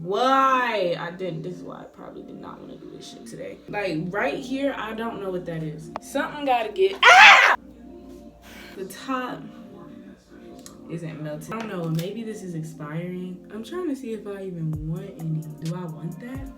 why I didn't. This is why I probably did not want to do this shit today. Like right here, I don't know what that is. Something gotta get. The top isn't melted. I don't know. Maybe this is expiring. I'm trying to see if I even want any. Do I want that?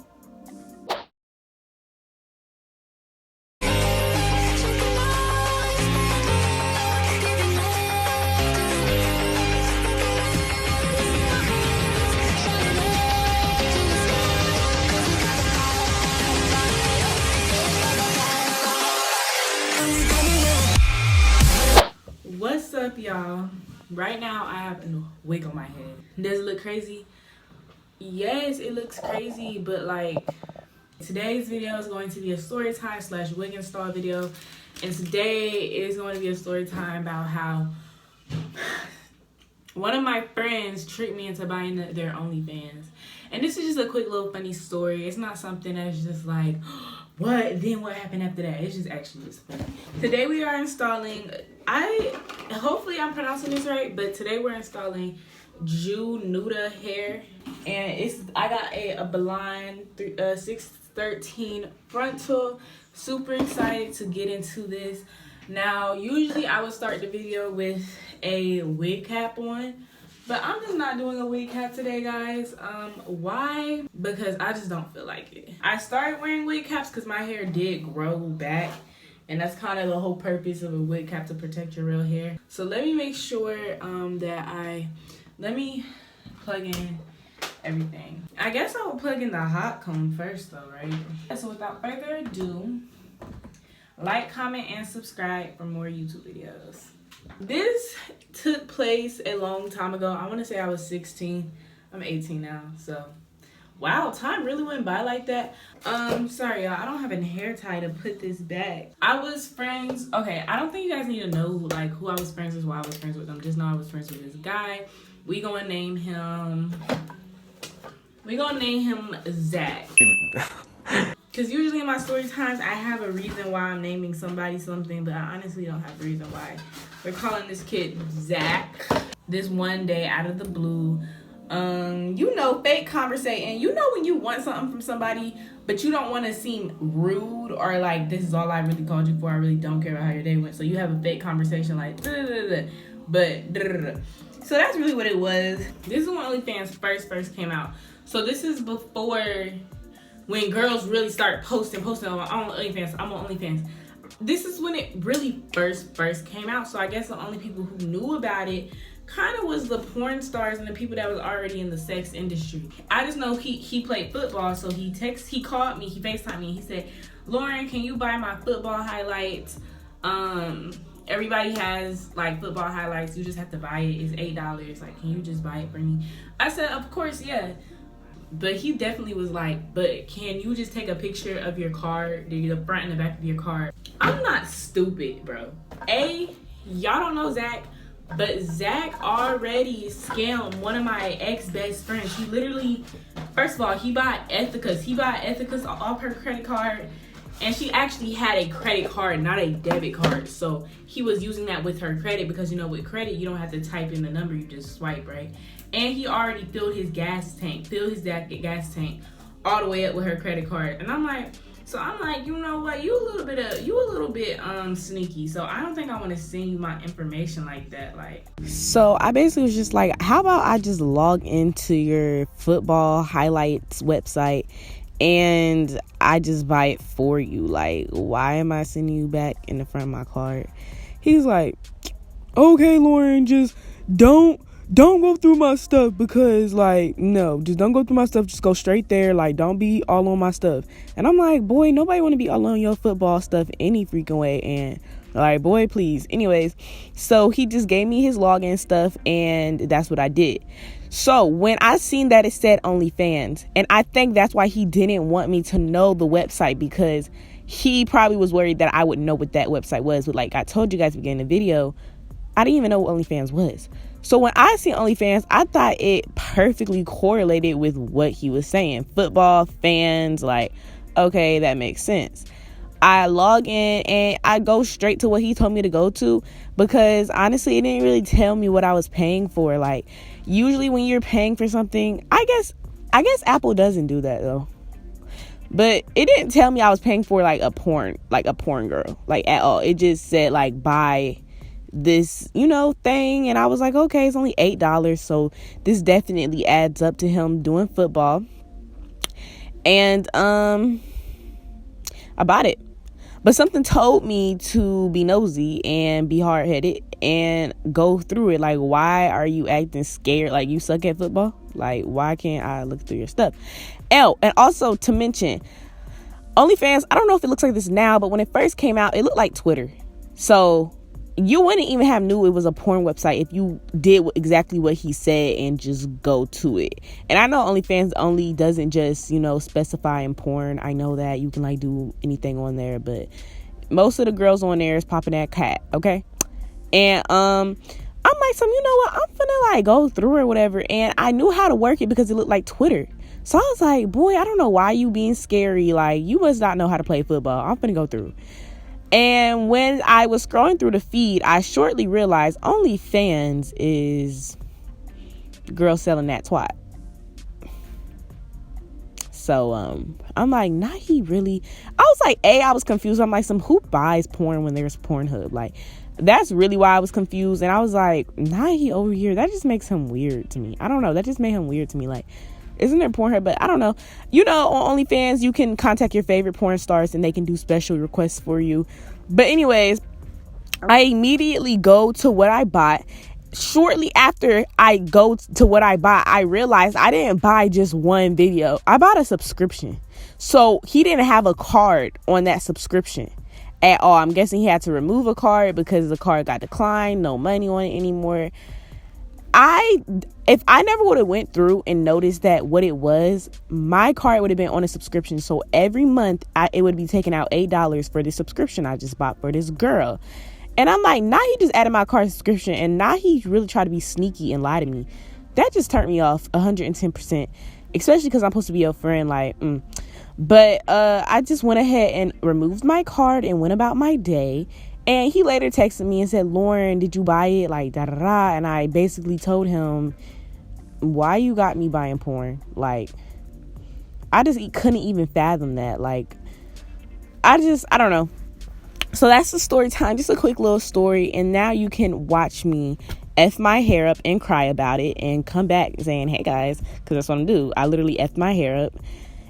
What's up, y'all? Right now I have a wig on my head. Does it look crazy? Yes, it looks crazy, but like today's video is going to be a story time / wig install video, and today is going to be a story time about how one of my friends tricked me into buying their Onlyfans. And this is just a quick little funny story. It's not something that's just like, what? Then what happened after that? It's just actually just funny. Today we are installing, hopefully I'm pronouncing this right, but today we're installing Junoda hair. And I got a Blind 613 frontal. Super excited to get into this. Now, usually I would start the video with a wig cap on, but I'm just not doing a wig cap today, guys. Why? Because I just don't feel like it. I started wearing wig caps because my hair did grow back, and that's kind of the whole purpose of a wig cap, to protect your real hair. So let me make sure let me plug in everything. I guess I will plug in the hot comb first though, right? So without further ado, like, comment, and subscribe for more YouTube videos. This took place a long time ago. I want to say I was 16. I'm 18 now, so wow, time really went by like that. Sorry y'all, I don't have a hair tie to put this back. I was friends, okay, I don't think you guys need to know like who I was friends with, why I was friends with them. Just know I was friends with this guy. We gonna name him Zach. Because usually in my story times, I have a reason why I'm naming somebody something, but I honestly don't have a reason why. We're calling this kid Zach. This one day, out of the blue, you know, fake conversating. You know when you want something from somebody, but you don't want to seem rude or like, this is all I really called you for. I really don't care about how your day went. So you have a fake conversation like, So that's really what it was. This is when OnlyFans first came out. So this is before when girls really start posting on OnlyFans. I'm on OnlyFans. This is when it really first came out. So I guess the only people who knew about it kind of was the porn stars and the people that was already in the sex industry. I just know he played football, so he called me, he FaceTimed me, he said, Lauren, can you buy my football highlights? Everybody has like football highlights, you just have to buy it. It's $8. Like, can you just buy it for me? I said, of course, yeah. But he definitely was like, but can you just take a picture of your card, the front and the back of your card? I'm not stupid, bro. Y'all don't know Zach, but Zach already scammed one of my ex-best friends. He literally, first of all, he bought Ethica's off her credit card, and she actually had a credit card, not a debit card. So he was using that with her credit, because you know with credit, you don't have to type in the number, you just swipe, right? And he already filled his gas tank all the way up with her credit card. And I'm like, you know what? You a little bit sneaky. So I don't think I want to send you my information like that. Like, so I basically was just like, how about I just log into your football highlights website and I just buy it for you? Like, why am I sending you back in the front of my card? He's like, okay, Lauren, just don't go through my stuff, because like, no, just don't go through my stuff. Just go straight there. Like, don't be all on my stuff. And I'm like, boy, nobody want to be all on your football stuff any freaking way. And like, boy, please. Anyways, so he just gave me his login stuff, and that's what I did. So when I seen that it said OnlyFans, and I think that's why he didn't want me to know the website, because he probably was worried that I wouldn't know what that website was. But like I told you guys at the beginning of the video, I didn't even know what OnlyFans was. So when I seen OnlyFans, I thought it perfectly correlated with what he was saying. Football fans, like, okay, that makes sense. I log in and I go straight to what he told me to go to, because honestly, it didn't really tell me what I was paying for. Like, usually when you're paying for something, I I guess Apple doesn't do that though. But it didn't tell me I was paying for like a porn girl, like at all. It just said like buy this, thing. And I was like, okay, it's only $8. So this definitely adds up to him doing football. And I bought it. But something told me to be nosy and be hard-headed and go through it. Like, why are you acting scared? Like, you suck at football? Like, why can't I look through your stuff? And also to mention, OnlyFans, I don't know if it looks like this now, but when it first came out, it looked like Twitter. So you wouldn't even have knew it was a porn website if you did exactly what he said and just go to it. And I know OnlyFans only doesn't just, specify in porn. I know that you can like do anything on there, but most of the girls on there is popping that cat, okay? And I'm like, you know what? I'm finna like go through or whatever. And I knew how to work it because it looked like Twitter. So I was like, boy, I don't know why you being scary. Like, you must not know how to play football. I'm finna go through. And when I was scrolling through the feed, I shortly realized OnlyFans is girls selling that twat. So I'm like, nah, he really. I was like, I was confused. I'm like, who buys porn when there's Pornhub? Like, that's really why I was confused. And I was like, nah, he over here. That just makes him weird to me. I don't know. That just made him weird to me. Like, isn't there Pornhub? But I don't know. On OnlyFans, you can contact your favorite porn stars and they can do special requests for you. But anyways, I immediately go to what I bought. Shortly after I go to what I bought, I realized I didn't buy just one video. I bought a subscription. So he didn't have a card on that subscription at all. I'm guessing he had to remove a card because the card got declined. No money on it anymore. If I never would have went through and noticed that what it was, my card would have been on a subscription. So every month it would be taking out $8 for this subscription I just bought for this girl. And I'm like, now he just added my card subscription and now he really tried to be sneaky and lie to me. That just turned me off 110%, especially because I'm supposed to be your friend. But I just went ahead and removed my card and went about my day. And he later texted me and said, Lauren, did you buy it? Like, da da da. And I basically told him, why you got me buying porn? Like, I just couldn't even fathom that. Like, I don't know. So that's the story time. Just a quick little story. And now you can watch me F my hair up and cry about it and come back saying, hey guys, because that's what I'm do. I literally F my hair up.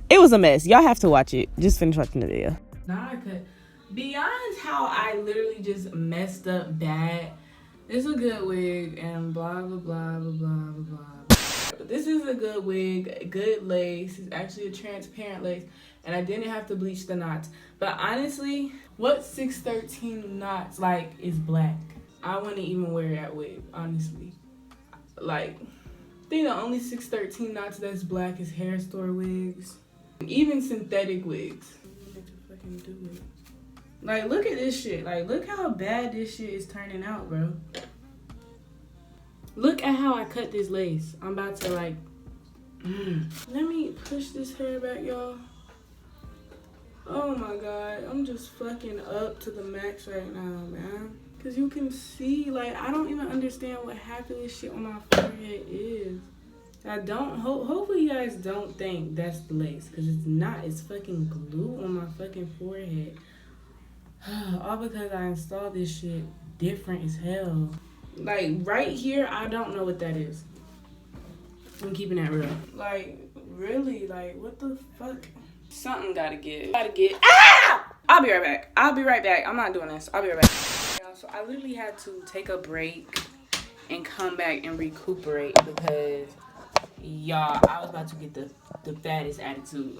It was a mess. Y'all have to watch it. Just finish watching the video. Nah, I could. Beyond how I literally just messed up bad, it's a good wig and blah, blah, blah, blah, blah, blah, blah. But this is a good wig, good lace. It's actually a transparent lace. And I didn't have to bleach the knots. But honestly, what 613 knots, is black? I wouldn't even wear that wig, honestly. I think the only 613 knots that's black is hair store wigs. Even synthetic wigs. Fucking do it. Look at this shit. Look how bad this shit is turning out, bro. Look at how I cut this lace. I'm about to, Let me push this hair back, y'all. Oh, my God. I'm just fucking up to the max right now, man. Because you can see, I don't even understand what half of this shit on my forehead is. I don't, hopefully you guys don't think that's the lace. Because it's not. It's fucking glue on my fucking forehead. All because I installed this shit different as hell. Right here, I don't know what that is. I'm keeping that real. Really? What the fuck? Something gotta get. Ah! I'll be right back. I'm not doing this. I'll be right back. So I literally had to take a break and come back and recuperate because, y'all, I was about to get the fattest attitude.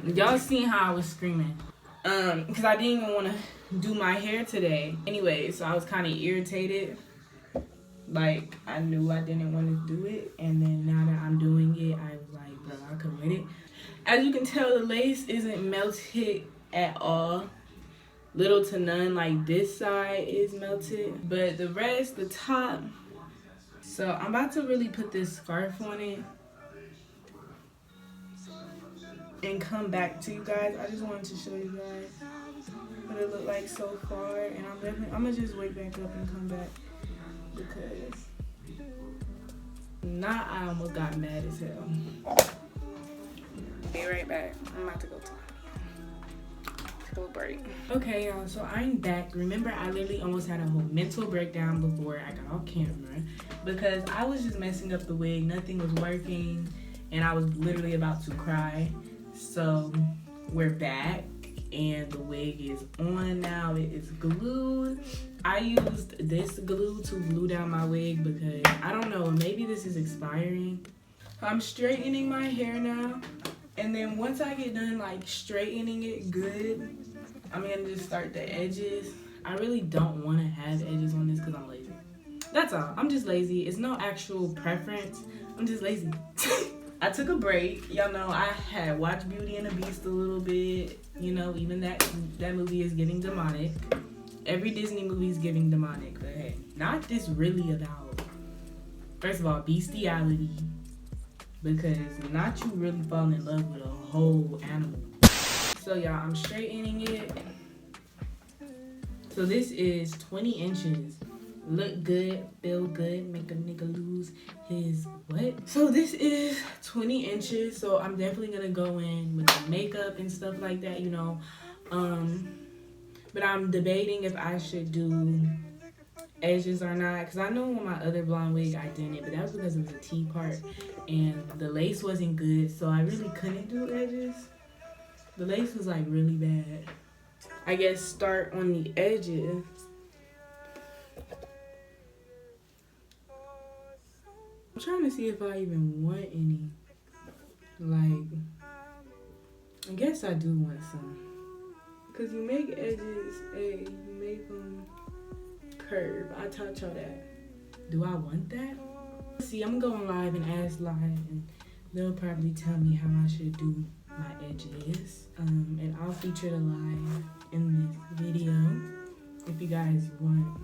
Y'all seen how I was screaming. Because I didn't even want to do my hair today. Anyway, so I was kind of irritated. I knew I didn't want to do it. And then now that I'm doing it, I was like, bro, I could win it. As you can tell, the lace isn't melted at all. Little to none. This side is melted. But the rest, the top. So I'm about to really put this scarf on it. And come back to you guys. I just wanted to show you guys what it looked like so far. And I'm gonna just wake back up and come back because I almost got mad as hell. be right back. I'm about to go to break. Okay, y'all, so I'm back. Remember, I literally almost had a whole mental breakdown before I got off camera because I was just messing up the wig. Nothing was working, and I was literally about to cry. So we're back, and the wig is on now. It is glued. I used this glue to glue down my wig because I don't know, maybe this is expiring. I'm straightening my hair now. And then once I get done like straightening it good, I'm gonna just start the edges. I really don't want to have edges on this because I'm lazy. That's all. I'm just lazy. It's no actual preference. I'm just lazy. I took a break. Y'all know I had watched Beauty and the Beast a little bit. You know, even that movie is getting demonic. Every Disney movie is giving demonic. But hey, not this really about, first of all, bestiality. Because not you really fall in love with a whole animal. So y'all, I'm straightening it. So this is 20 inches. Look good, feel good, make a nigga lose his what? So this is 20 inches. So I'm definitely gonna go in with the makeup and stuff like that, you know. But I'm debating if I should do edges or not, because I know on my other blonde wig I didn't, but that was because it was a T part and the lace wasn't good, so I really couldn't do edges. The lace was like really bad. I guess start on the edges. I'm trying to see if I even want any. Like, I guess I do want some, because you make edges, hey, you make them curve. I taught y'all that. Do I want that? See, I'm going live and ask live, and they'll probably tell me how I should do my edges. And I'll feature the live in this video if you guys want.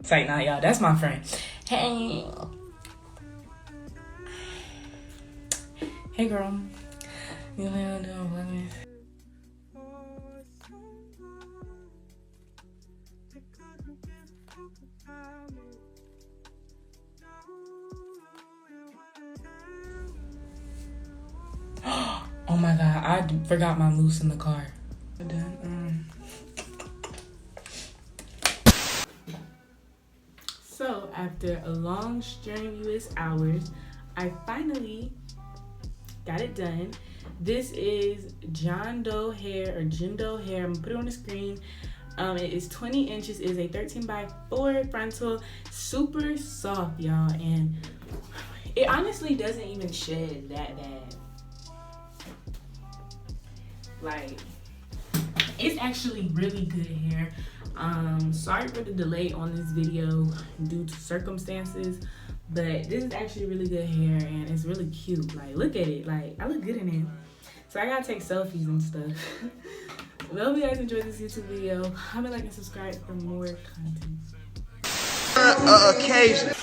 Say nah, y'all. That's my friend. Hey. Hey, girl. You know what I'm Oh my god, I forgot my mousse in the car. So after a long strenuous hours, I finally got it done. This is John Doe hair, or Junoda hair. I'm gonna put it on the screen. It is 20 inches, it is a 13x4 frontal, super soft, y'all, and it honestly doesn't even shed that bad. Like, it's actually really good hair. Sorry for the delay on this video due to circumstances, but this is actually really good hair and it's really cute. Like, look at it. Like, I look good in it. So I gotta take selfies and stuff. Well, if you guys enjoyed this YouTube video, comment, like, and subscribe for more content. Occasion.